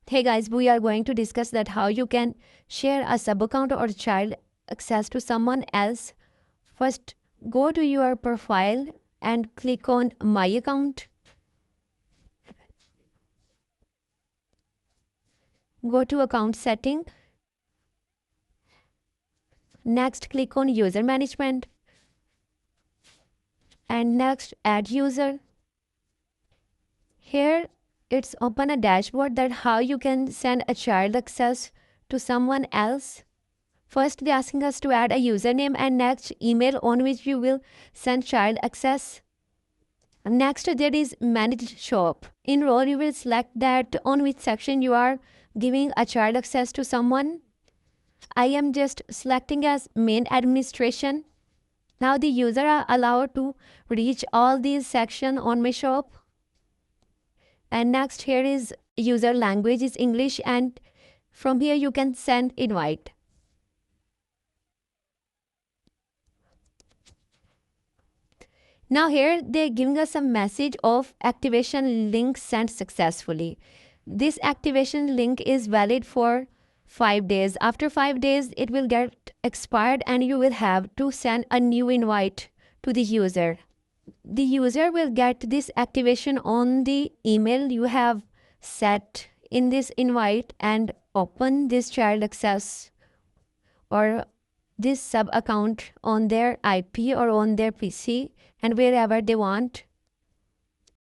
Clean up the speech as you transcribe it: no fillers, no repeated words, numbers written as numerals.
Hey guys, we are going to discuss that how you can share a sub account or child access to someone else. First, go to your profile and click on My Account. Go to Account Setting. Next, click on User Management. And next, Add User. Here, it's open a dashboard that how you can send a child access to someone else. First, they're asking us to add a username and next email on which you will send child access. Next, there is Manage Shop. In role, you will select that on which section you are giving a child access to someone. I am just selecting as main administration. Now the user are allowed to reach all these sections on my shop. And next here is user language is English, and from here you can send invite. Now here they're giving us a message of activation link sent successfully. This activation link is valid for 5 days. After 5 days, it will get expired and you will have to send a new invite to the user. The user will get this activation on the email you have set in this invite and open this child access or this sub account on their IP or on their PC and wherever they want.